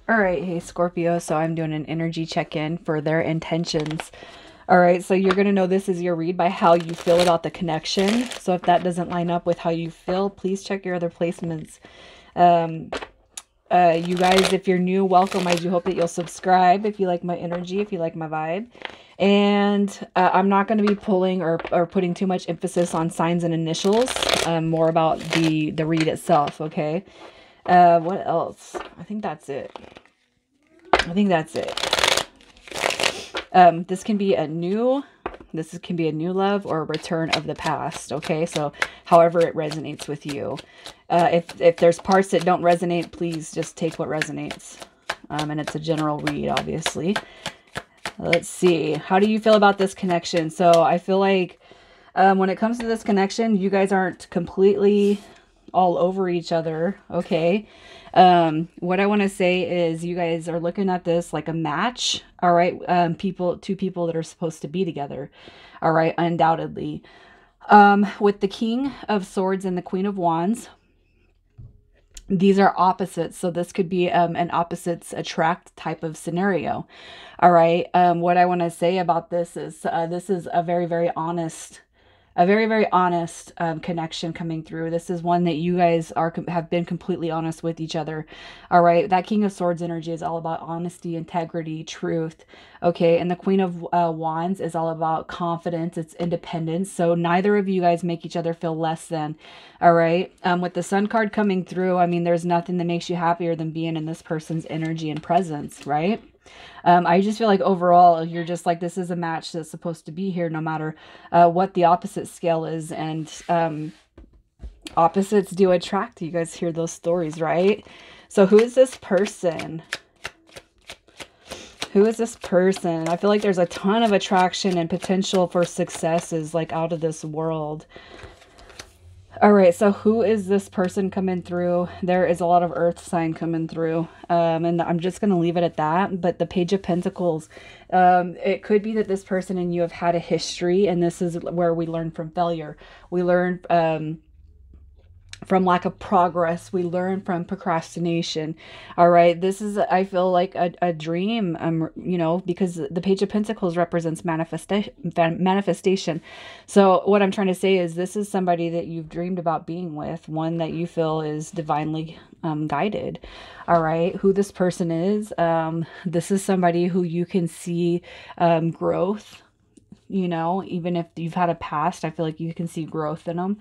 All right, hey Scorpio, so I'm doing an energy check-in for their intentions. All right, so you're going to know this is your read by how you feel about the connection. So if that doesn't line up with how you feel, please check your other placements. Um, you guys, if you're new, welcome. I do hope that you'll subscribe if you like my energy, if you like my vibe. And I'm not going to be pulling or putting too much emphasis on signs and initials, more about the read itself, okay? What else? I think that's it. I think that's it. This can be a new, this can be a new love or a return of the past. Okay, so however it resonates with you. If there's parts that don't resonate, please just take what resonates. And it's a general read, obviously. Let's see. How do you feel about this connection? So I feel like when it comes to this connection, you guys aren't completely all over each other. Okay. What I want to say is you guys are looking at this like a match. All right. Two people that are supposed to be together. All right. Undoubtedly. With the King of Swords and the Queen of Wands, these are opposites. So this could be an opposites attract type of scenario. All right. What I want to say about this is a very, very honest connection coming through. This is one that you guys have been completely honest with each other. All right. That King of Swords energy is all about honesty, integrity, truth. Okay. And the Queen of Wands is all about confidence. It's independence. So neither of you guys make each other feel less than. All right. With the Sun card coming through, I mean, there's nothing that makes you happier than being in this person's energy and presence, right? I just feel like overall, you're just like, this is a match that's supposed to be here no matter what the opposite scale is. And opposites do attract. You guys hear those stories, right? So who is this person? Who is this person? I feel like there's a ton of attraction and potential for success is like out of this world. All right, so who is this person coming through? There is a lot of earth sign coming through, and I'm just going to leave it at that. But the Page of Pentacles, it could be that this person and you have had a history, and this is where we learn from failure. We learn from lack of progress. We learn from procrastination. All right. This is, I feel like a dream, you know, because the Page of Pentacles represents manifestation. So what I'm trying to say is this is somebody that you've dreamed about being with, one that you feel is divinely guided. All right. Who this person is, this is somebody who you can see growth. You know, even if you've had a past, I feel like you can see growth in them.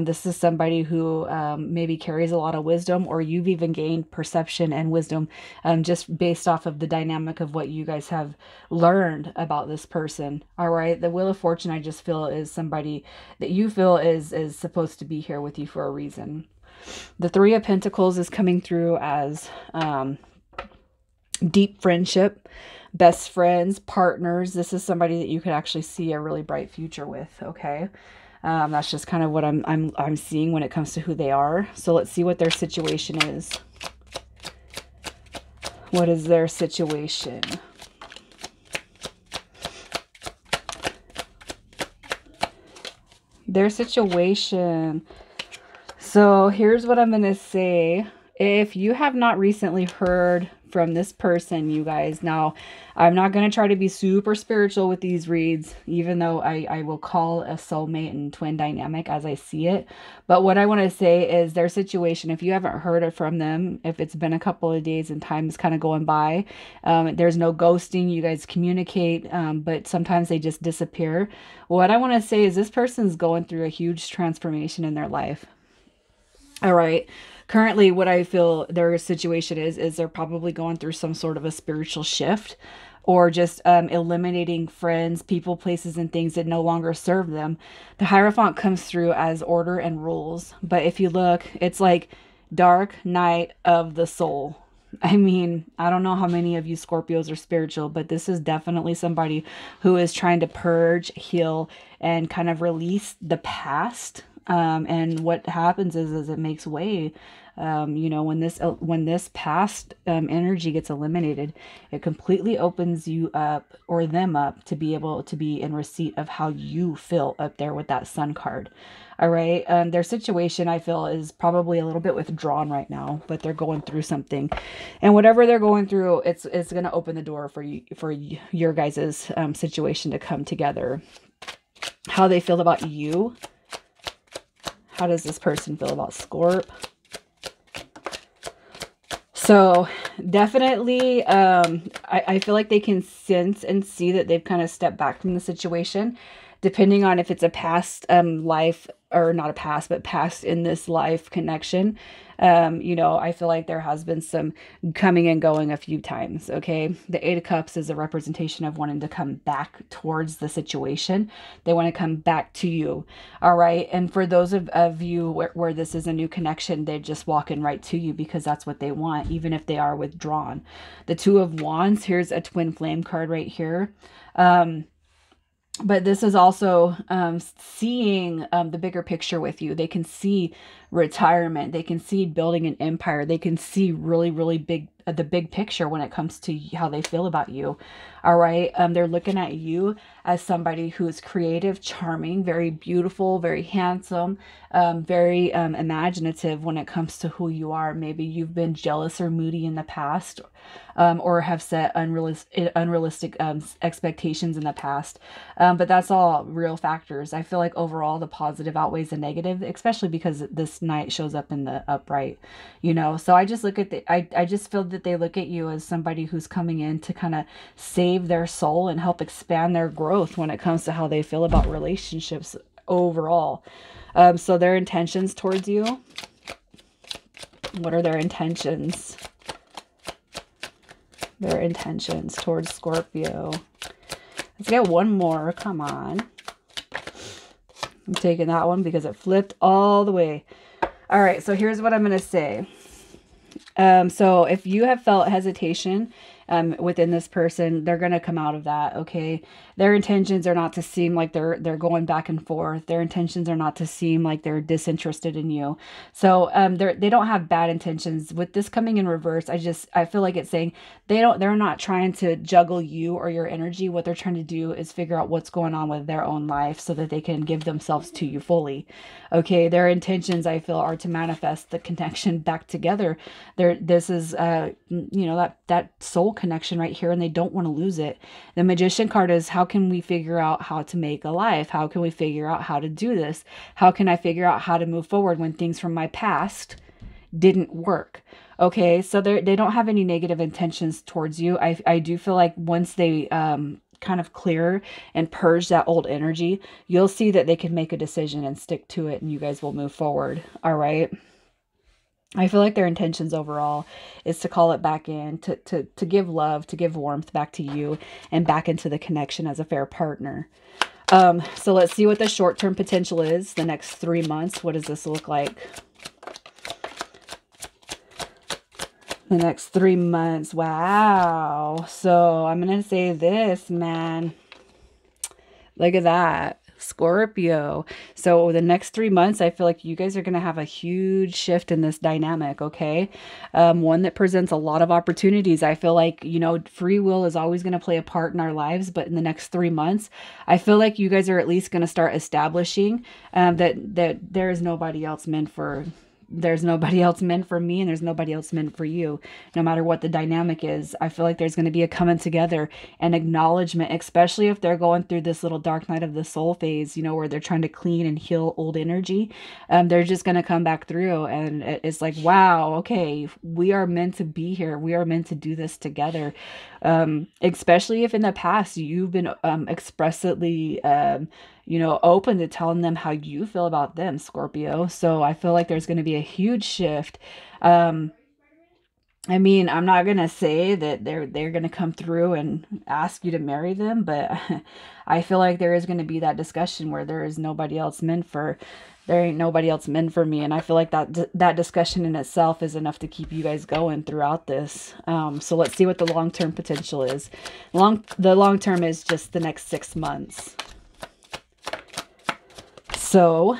This is somebody who maybe carries a lot of wisdom, or you've even gained perception and wisdom just based off of the dynamic of what you guys have learned about this person. All right. The Wheel of Fortune, I just feel, is somebody that you feel is supposed to be here with you for a reason. The Three of Pentacles is coming through as deep friendship, best friends, partners. This is somebody that you could actually see a really bright future with. Okay. That's just kind of what I'm seeing when it comes to who they are. So let's see what their situation is. What is their situation? Their situation. So here's what I'm going to say. If you have not recently heard from this person, you guys, now I'm not going to try to be super spiritual with these reads, even though I will call a soulmate and twin dynamic as I see it. But what I want to say is their situation, if you haven't heard it from them, if it's been a couple of days and time is kind of going by, there's no ghosting, you guys communicate, but sometimes they just disappear. What I want to say is this person's going through a huge transformation in their life. All right. Currently, what I feel their situation is they're probably going through some sort of a spiritual shift, or just eliminating friends, people, places, and things that no longer serve them. The Hierophant comes through as order and rules. But if you look, it's like dark night of the soul. I mean, I don't know how many of you Scorpios are spiritual, but this is definitely somebody who is trying to purge, heal, and kind of release the past. And what happens is it makes way. You know, when this past energy gets eliminated, it completely opens you up, or them up, to be able to be in receipt of how you feel up there with that sun card. All right. Their situation, I feel, is probably a little bit withdrawn right now, but they're going through something, and whatever they're going through, it's going to open the door for you, for your guys's situation to come together. How they feel about you. How does this person feel about Scorp? So definitely, I feel like they can sense and see that they've kind of stepped back from the situation, depending on if it's a past life, or not a past, but past in this life connection. You know, I feel like there has been some coming and going a few times. Okay. The Eight of Cups is a representation of wanting to come back towards the situation. They want to come back to you. All right. And for those of you where this is a new connection, they're just walking right to you because that's what they want, even if they are withdrawn. The Two of Wands, here's a twin flame card right here. But this is also seeing the bigger picture with you. They can see retirement. They can see building an empire. They can see really, really big, the big picture when it comes to how they feel about you. All right. They're looking at you as somebody who is creative, charming, very beautiful, very handsome, very imaginative when it comes to who you are. Maybe you've been jealous or moody in the past, or have set unrealistic expectations in the past. But that's all real factors. I feel like overall the positive outweighs the negative, especially because this Knight shows up in the upright, you know. So I just look at I just feel that they look at you as somebody who's coming in to kind of save their soul and help expand their growth when it comes to how they feel about relationships overall. So their intentions towards you, what are their intentions? Their intentions towards Scorpio. Let's get one more. Come on. I'm taking that one because it flipped all the way. All right, so here's what I'm going to say. So if you have felt hesitation within this person, they're going to come out of that, okay? Their intentions are not to seem like they're going back and forth. Their intentions are not to seem like they're disinterested in you. So they don't have bad intentions. With this coming in reverse, I feel like it's saying they're not trying to juggle you or your energy. What they're trying to do is figure out what's going on with their own life so that they can give themselves to you fully. Okay, their intentions, I feel, are to manifest the connection back together. This is you know, that soul connection right here, and they don't want to lose it. The Magician card is, how can we figure out how to make a life? How can we figure out how to do this? How can I figure out how to move forward when things from my past didn't work? Okay, so they don't have any negative intentions towards you. I do feel like once they kind of clear and purge that old energy, you'll see that they can make a decision and stick to it, and you guys will move forward. All right. I feel like their intentions overall is to call it back in, to give love, to give warmth back to you and back into the connection as a fair partner. So let's see what the short-term potential is. The next 3 months, what does this look like? The next 3 months. Wow. So I'm going to say this, man. Look at that. Scorpio. So the next 3 months, I feel like you guys are going to have a huge shift in this dynamic, okay? One that presents a lot of opportunities. I feel like, you know, free will is always going to play a part in our lives, but in the next 3 months, I feel like you guys are at least going to start establishing that there is nobody else meant for there's nobody else meant for me, and there's nobody else meant for you. No matter what the dynamic is, I feel like there's going to be a coming together and acknowledgement, especially if they're going through this little dark night of the soul phase, you know, where they're trying to clean and heal old energy. They're just going to come back through, and it's like, wow, okay, we are meant to be here. We are meant to do this together. Especially if in the past you've been expressly you know, open to telling them how you feel about them, Scorpio. So I feel like there's going to be a huge shift. I mean, I'm not going to say that they're going to come through and ask you to marry them, but I feel like there is going to be that discussion where there ain't nobody else meant for me. And I feel like that discussion in itself is enough to keep you guys going throughout this. So let's see what the long-term potential is. The long-term is just the next 6 months. So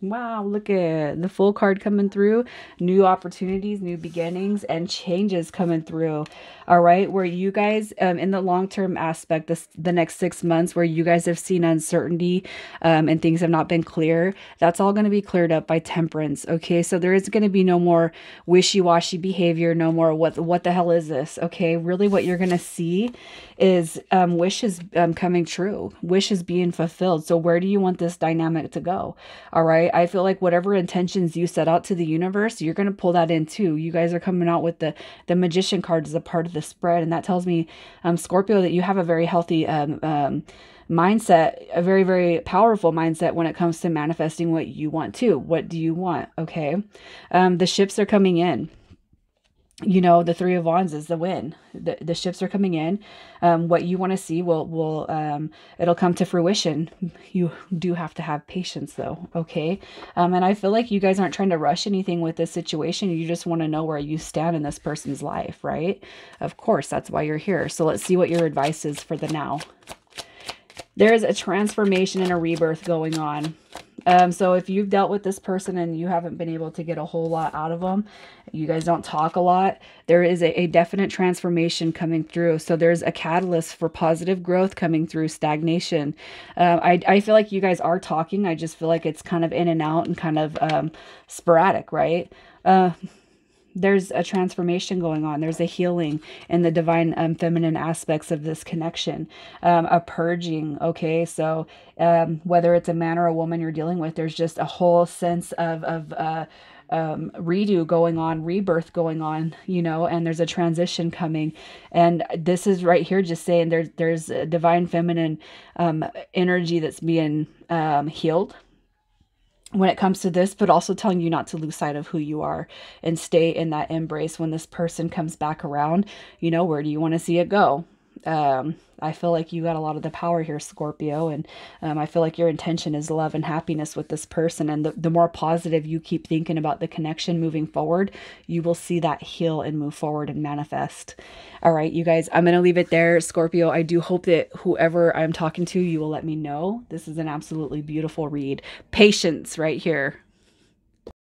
Wow, look at the full card coming through. New opportunities, new beginnings, and changes coming through. All right, where you guys, in the long-term aspect, the next 6 months, where you guys have seen uncertainty, and things have not been clear, that's all going to be cleared up by temperance. Okay, so there is going to be no more wishy-washy behavior, no more what the hell is this? Okay, really, what you're going to see is wishes coming true, wishes being fulfilled. So where do you want this dynamic to go? All right. I feel like whatever intentions you set out to the universe, you're going to pull that in too. You guys are coming out with the magician card as a part of the spread. And that tells me, Scorpio, that you have a very healthy, mindset, a very, very powerful mindset when it comes to manifesting what you want to. What do you want? Okay. The ships are coming in. You know, the Three of Wands is the win. The ships are coming in. What you want to see will it'll come to fruition. You do have to have patience though, okay? And I feel like you guys aren't trying to rush anything with this situation. You just want to know where you stand in this person's life, right? Of course, that's why you're here. So let's see what your advice is for the now. There is a transformation and a rebirth going on. So if you've dealt with this person and you haven't been able to get a whole lot out of them, you guys don't talk a lot, there is a definite transformation coming through. So there's a catalyst for positive growth coming through stagnation. I feel like you guys are talking. I just feel like it's kind of in and out and kind of sporadic, right? There's a transformation going on. There's a healing in the divine feminine aspects of this connection, a purging. Okay, so whether it's a man or a woman you're dealing with, there's just a whole sense of redo going on, rebirth going on, you know, and there's a transition coming. And this is right here just saying there's a divine feminine energy that's being healed when it comes to this, but also telling you not to lose sight of who you are and stay in that embrace when this person comes back around. You know, where do you want to see it go? I feel like you got a lot of the power here, Scorpio, and I feel like your intention is love and happiness with this person, and the more positive you keep thinking about the connection moving forward, you will see that heal and move forward and manifest. All right, you guys, I'm going to leave it there, Scorpio. I do hope that whoever I'm talking to, you will let me know. This is an absolutely beautiful read. Patience right here.